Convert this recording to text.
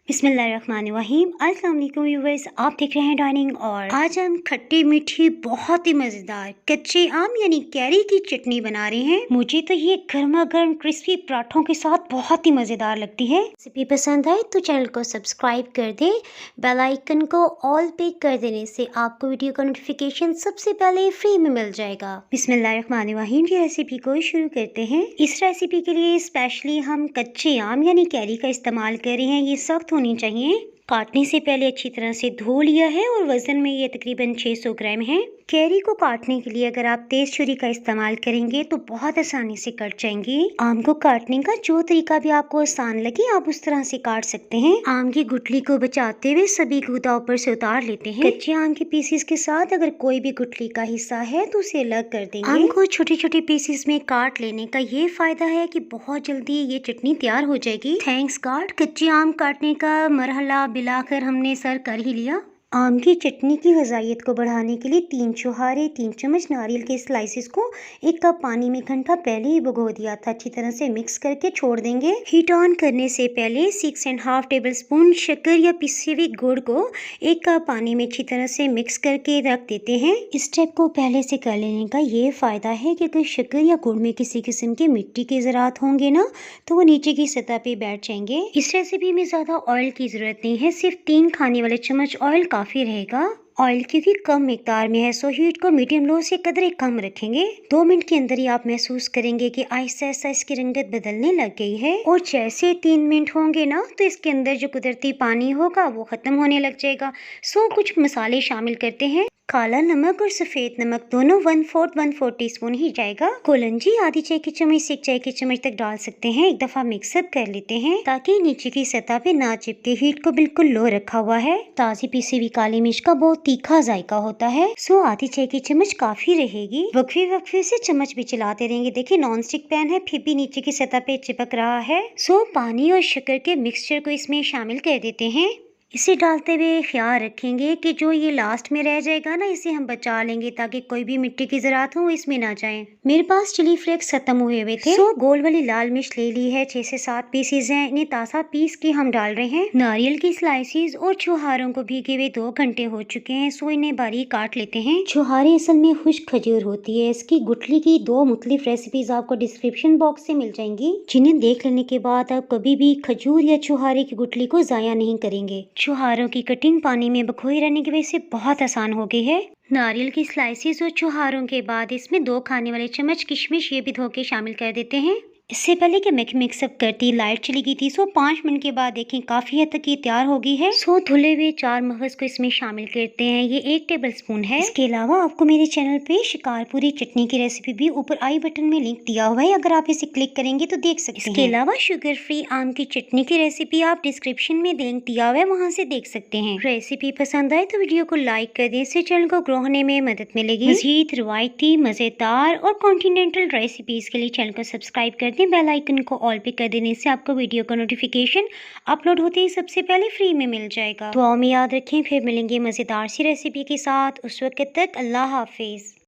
बिस्मिल्लाहिर्रहमानिर्रहीम। अस्सलाम वालेकुम व्यूअर्स, आप देख रहे हैं डाइनिंग। और आज हम खट्टी मीठी बहुत ही मज़ेदार कच्चे आम यानी कैरी की चटनी बना रहे हैं। मुझे तो ये गर्मा गर्म क्रिस्पी पराठों के साथ बहुत ही मज़ेदार लगती है। रेसिपी पसंद आए तो चैनल को सब्सक्राइब कर दें, बेल आइकन को ऑल पे कर देने से आपको वीडियो का नोटिफिकेशन सबसे पहले फ्री में मिल जाएगा। बिस्मिल्लाहिर्रहमानिर्रहीम की रेसिपी को शुरू करते हैं। इस रेसिपी के लिए स्पेशली हम कच्चे आम यानी कैरी का इस्तेमाल कर रहे हैं। ये सख्त होनी चाहिए। काटने से पहले अच्छी तरह से धो लिया है और वजन में ये तकरीबन 600 ग्राम है। कैरी को काटने के लिए अगर आप तेज छुरी का इस्तेमाल करेंगे तो बहुत आसानी से कट जाएंगी। आम को काटने का जो तरीका भी आपको आसान लगे आप उस तरह से काट सकते हैं। आम की गुठली को बचाते हुए सभी गूदा ऊपर से उतार लेते हैं। कच्चे आम के पीसेस के साथ अगर कोई भी गुठली का हिस्सा है तो उसे अलग कर देंगे। आम को छोटे छोटे पीसेस में काट लेने का ये फायदा है कि बहुत जल्दी ये चटनी तैयार हो जाएगी। थैंक्स गॉड कच्चे आम काटने का मरहला बिलाकर हमने सर कर ही लिया। आम की चटनी की ग़िज़ाइयत को बढ़ाने के लिए 3 छुहारे 3 चम्मच नारियल के स्लाइसेस को 1 कप पानी में घंटा पहले ही भिगो दिया था। अच्छी तरह से मिक्स करके छोड़ देंगे। हीट ऑन करने से पहले 6.5 टेबलस्पून शक्कर या पिसे हुए गुड़ को 1 कप पानी में अच्छी तरह से मिक्स करके रख देते हैं। इस स्टेप को पहले से कर लेने का ये फ़ायदा है कि अगर शक्कर या गुड़ में किसी किस्म के मिट्टी के ज़रात होंगे ना तो वो नीचे की सतह पे बैठ जाएंगे। इस रेसिपी में ज़्यादा ऑयल की ज़रूरत नहीं है, सिर्फ 3 खाने वाले चम्मच ऑयल काफ़ी रहेगा। ऑयल क्योंकि कम मिकदार में है सो हीट को मीडियम लो से कदरे कम रखेंगे। 2 मिनट के अंदर ही आप महसूस करेंगे कि आहिस्ता आहिस्ता इसकी रंगत बदलने लग गई है। और जैसे 3 मिनट होंगे ना तो इसके अंदर जो कुदरती पानी होगा वो खत्म होने लग जाएगा। सो कुछ मसाले शामिल करते हैं। काला नमक और सफ़ेद नमक दोनों 1/4 टीस्पून ही जाएगा। कोलंजी आधी चाय की चम्मच से 1 चाय की चम्मच तक डाल सकते हैं। एक दफा मिक्सअप कर लेते हैं ताकि नीचे की सतह पे ना चिपके। हीट को बिल्कुल लो रखा हुआ है। ताज़ी पीसी हुई काली मिर्च का बहुत तीखा जायका होता है सो आधी चाय की चम्मच काफी रहेगी। वक्फे से चम्मच भी चलाते रहेंगे। देखिए नॉन स्टिक पैन है फिर भी नीचे की सतह पे चिपक रहा है। सो पानी और शक्कर के मिक्सचर को इसमें शामिल कर देते हैं। इसे डालते हुए ख्याल रखेंगे कि जो ये लास्ट में रह जाएगा ना इसे हम बचा लेंगे ताकि कोई भी मिट्टी की ज़रात हो इसमें ना जाए। मेरे पास चिली फ्लेक्स खत्म हुए थे सो गोल वाली लाल मिर्च ले ली है। 6 से 7 पीसेज हैं। इन्हें ताज़ा पीस के हम डाल रहे हैं। नारियल की स्लाइसेस और छुहारों को भीगे हुए 2 घंटे हो चुके हैं सो इन्हें बारीक काट लेते हैं। छुहारे असल में खुश्क खजूर होती है। इसकी गुठली की 2 मुख्तलिफ रेसिपीज आपको डिस्क्रिप्शन बॉक्स से मिल जाएंगी जिन्हें देख लेने के बाद आप कभी भी खजूर या छुहारे की गुठली को ज़ाया नहीं करेंगे। छुहारों की कटिंग पानी में बखोई रहने की वजह से बहुत आसान हो गई है। नारियल की स्लाइसेस और छुहारों के बाद इसमें 2 खाने वाले चम्मच किशमिश ये भी धो के शामिल कर देते हैं। इससे पहले कि मैं मिक्सअप करती लाइट चली गई थी सो 5 मिनट के बाद देखें काफ़ी हद तक ये तैयार हो गई है। सो धुले हुए 4 मगज को इसमें शामिल करते हैं। ये 1 टेबलस्पून है। इसके अलावा आपको मेरे चैनल पे शिकारपुरी चटनी की रेसिपी भी ऊपर आई बटन में लिंक दिया हुआ है, अगर आप इसे क्लिक करेंगे तो देख सकते हैं। इसके अलावा शुगर फ्री आम की चटनी की रेसिपी आप डिस्क्रिप्शन में लिंक दिया हुआ है, वहाँ से देख सकते हैं। रेसिपी पसंद आए तो वीडियो को लाइक कर दें, इससे चैनल को ग्रो होने में मदद मिलेगी। मज़ीद रवायती मज़ेदार और कॉन्टिनेंटल रेसिपीज के लिए चैनल को सब्सक्राइब कर दें। बेल आइकन को ऑल पे कर देने से आपको वीडियो का नोटिफिकेशन अपलोड होते ही सबसे पहले फ्री में मिल जाएगा। दुआओं में याद रखें, फिर मिलेंगे मज़ेदार सी रेसिपी के साथ। उस वक्त तक अल्लाह हाफिज़।